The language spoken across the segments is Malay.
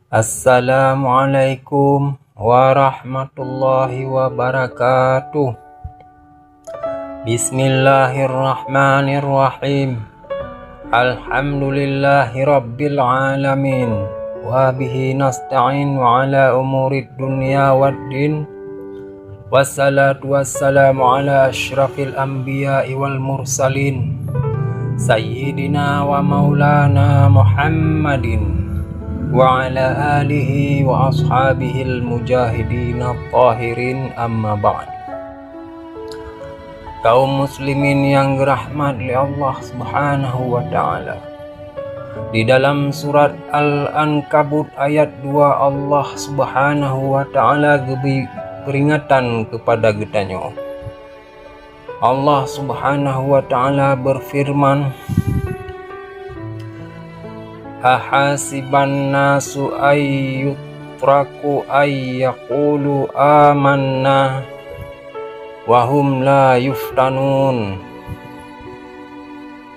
Assalamualaikum warahmatullahi wabarakatuh. Bismillahirrahmanirrahim. Alhamdulillahi rabbil alamin. Wa bihi nasta'in wa ala umurid dunya waddin. Wassalatu wassalamu ala asyrafil anbiya'i wal mursalin. Sayyidina wa maulana Muhammadin wa ala alihi wa ashabihil mujahidin at-tahirin, amma ba'd. Kaum muslimin yang dirahmati oleh Allah Subhanahu wa ta'ala, di dalam surat Al-Ankabut ayat 2 Allah Subhanahu wa ta'ala peringatan kepada getanyo. Allah Subhanahu wa ta'ala berfirman, ahasiban nasu ayyutraku ayyaqulu amanna wahum la yuftanun.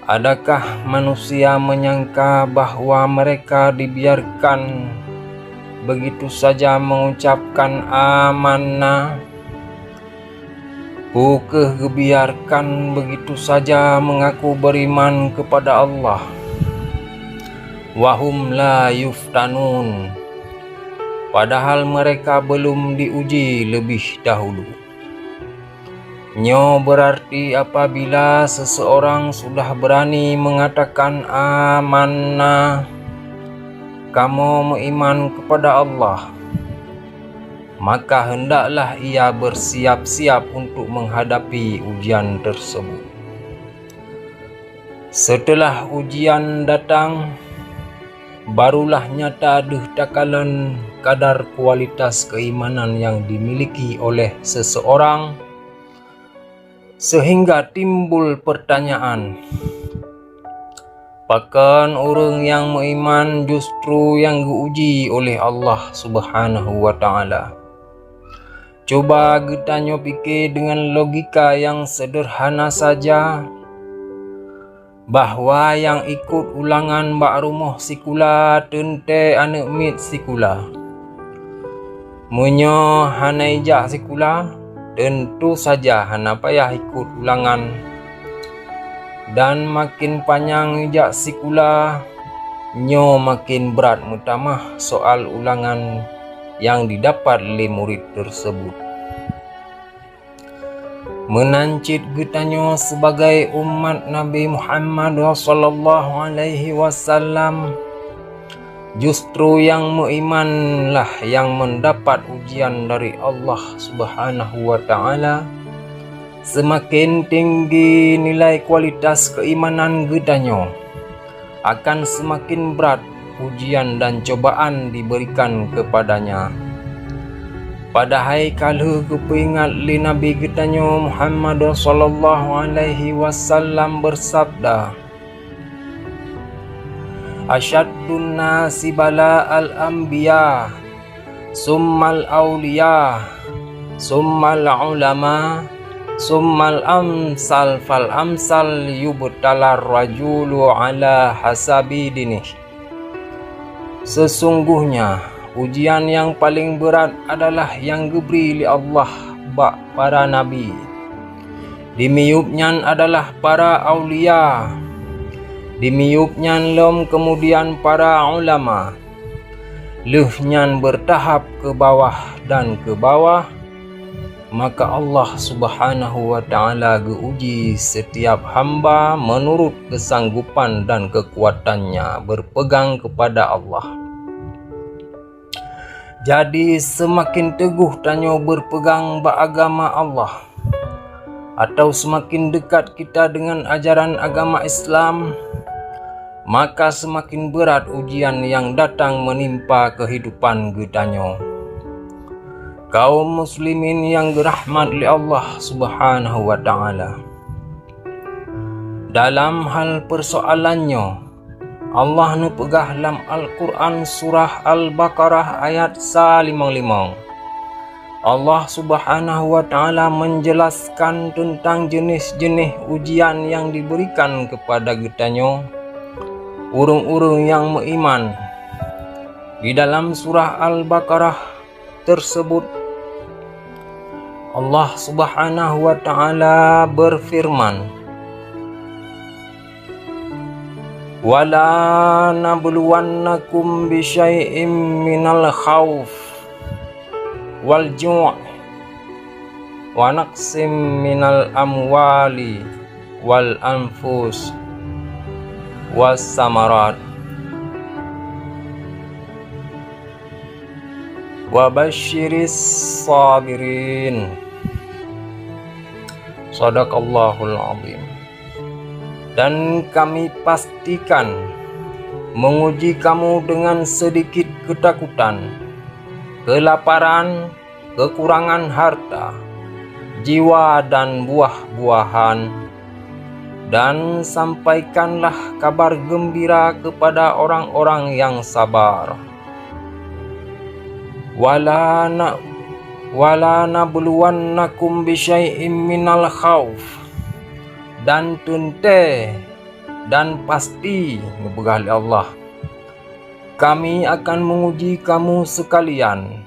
Adakah manusia menyangka bahwa mereka dibiarkan begitu saja mengucapkan amanna? Bukan dibiarkan begitu saja mengaku beriman kepada Allah. Wahum la yuftanun, padahal mereka belum diuji lebih dahulu. Nyo berarti apabila seseorang sudah berani mengatakan amanah, kamu beriman kepada Allah, maka hendaklah ia bersiap-siap untuk menghadapi ujian tersebut. Setelah ujian datang, barulah nyata takalan kadar kualitas keimanan yang dimiliki oleh seseorang, sehingga timbul pertanyaan, bahkan orang yang beriman justru yang diuji oleh Allah Subhanahu wa ta'ala. Coba getanyo pikir dengan logika yang sederhana saja, bahwa yang ikut ulangan bak rumah sikula tente anak mit sikula. Munyo hana ijak sikula, tentu saja hana payah ikut ulangan. Dan makin panjang ijak sikula, nyo makin berat mutamah soal ulangan yang didapat oleh murid tersebut. Menancit getanyo sebagai umat Nabi Muhammad sallallahu alaihi wasallam, justru yang berimanlah yang mendapat ujian dari Allah Subhanahu wa ta'ala. Semakin tinggi nilai kualitas keimanan getanyo, akan semakin berat ujian dan cobaan diberikan kepadanya. Padahal kalau kepingat li Nabi getanyo Muhammad sallallahu alaihi wasallam bersabda, asyaddun nasi bala al-anbiya summal awliya summal ulama summal amsal fal amsal yubtalar rajulu ala hasabi dinih. Sesungguhnya ujian yang paling berat adalah yang diberi oleh Allah bak para nabi. Dimiupnya adalah para aulia, dimiupnya lom kemudian para ulama. Lehnya bertahap ke bawah dan ke bawah. Maka Allah Subhanahu wa ta'ala geuji setiap hamba menurut kesanggupan dan kekuatannya berpegang kepada Allah. Jadi semakin teguh tanyo berpegang beragama Allah, atau semakin dekat kita dengan ajaran agama Islam, maka semakin berat ujian yang datang menimpa kehidupan getanyo. Kaum muslimin yang dirahmati oleh Allah Subhanahu wa ta'ala, dalam hal persoalannya, Allah nu pegah dalam Al-Quran surah Al-Baqarah ayat 55. Allah Subhanahu wa ta'ala menjelaskan tentang jenis-jenis ujian yang diberikan kepada getanyo urung-urung yang beriman. Di dalam surah Al-Baqarah tersebut, Allah Subhanahu wa Ta'ala berfirman, "Wala nabluwannakum bisyai'im minal khawf wal ju' wa naqsim minal amwali wal anfus was samarat wa basyiris sabirin." Shadaqallahul azim. Dan kami pastikan menguji kamu dengan sedikit ketakutan, kelaparan, kekurangan harta, jiwa dan buah-buahan, dan sampaikanlah kabar gembira kepada orang-orang yang sabar. Wala nabluwannakum bisyai'im minal khawf, dan tunte dan pasti ngebegali Allah, kami akan menguji kamu sekalian.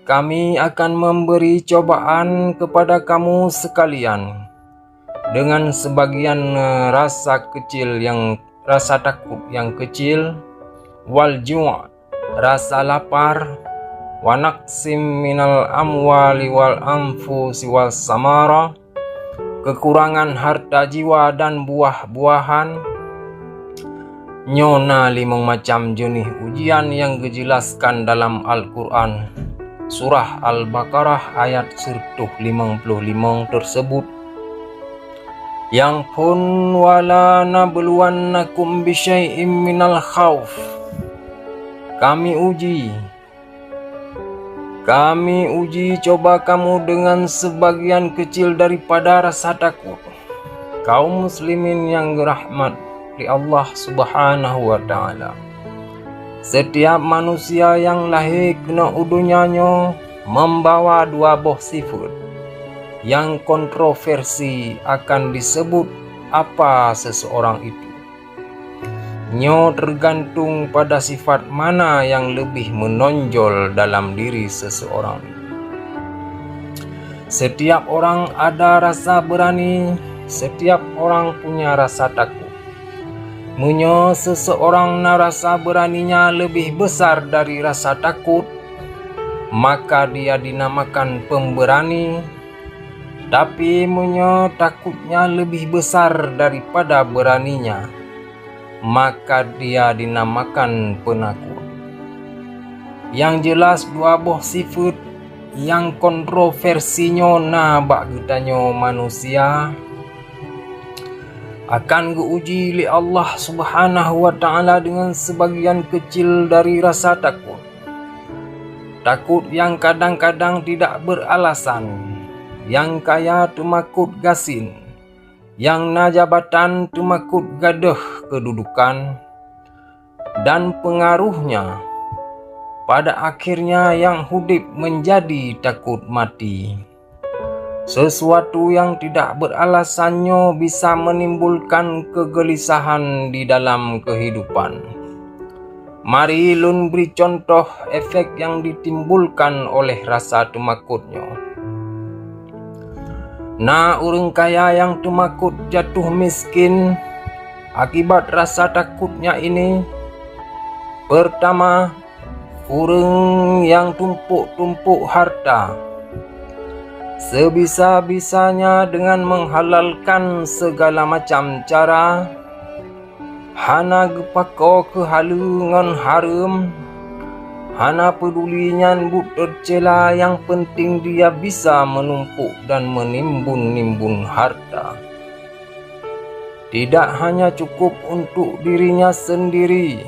Kami akan memberi cobaan kepada kamu sekalian dengan sebagian rasa takut yang kecil, wal ju', rasa lapar, wa naqsim minal amwali wal anfusi was samara, kekurangan harta jiwa dan buah-buahan. Nyona 5 macam jenis ujian yang dijelaskan dalam Al-Quran surah Al-Baqarah ayat 155 tersebut. Yang pun wala nabluwannakum bisyai'im minal khawf, kami uji coba kamu dengan sebagian kecil daripada rasa takut. Kaum muslimin yang dirahmat di Allah Subhanahu wa Ta'ala, setiap manusia yang lahir kena udunyanya membawa 2 buah sifat yang kontroversi akan disebut apa seseorang itu. Nyo tergantung pada sifat mana yang lebih menonjol dalam diri seseorang. Setiap orang ada rasa berani, setiap orang punya rasa takut. Munyo seseorang na rasa beraninya lebih besar dari rasa takut, maka dia dinamakan pemberani. Tapi munyo takutnya lebih besar daripada beraninya, maka dia dinamakan penakut. Yang jelas 2 buah sifat yang kontroversinya bak getanyo manusia akan diuji oleh Allah Subhanahu wa Ta'ala dengan sebagian kecil dari rasa takut. Takut yang kadang-kadang tidak beralasan, yang kaya tumakut gasin, yang na jabatan tumakut gadah kedudukan, dan pengaruhnya pada akhirnya yang hidup menjadi takut mati. Sesuatu yang tidak beralasannya bisa menimbulkan kegelisahan di dalam kehidupan. Mari lun beri contoh efek yang ditimbulkan oleh rasa tumakutnya. Urang kaya yang tumakut jatuh miskin akibat rasa takutnya ini. Pertama, urang yang tumpuk-tumpuk harta, sebisa-bisanya dengan menghalalkan segala macam cara, hana gepako ke halungan haram, hana pedulinya but tercela, yang penting dia bisa menumpuk dan menimbun-nimbun harta. Tidak hanya cukup untuk dirinya sendiri,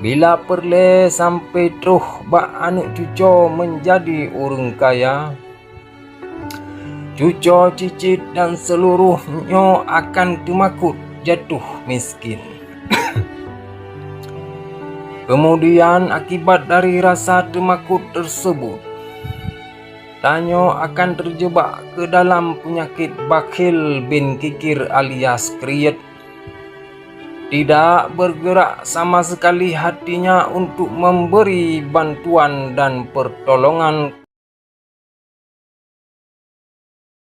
bila perle sampai terus bak anak cucu menjadi orang kaya, cucu cicit dan seluruhnya akan tumakut jatuh miskin. Kemudian akibat dari rasa tumakut tersebut, Tanyo akan terjebak ke dalam penyakit bakhil bin kikir alias kriet. Tidak bergerak sama sekali hatinya untuk memberi bantuan dan pertolongan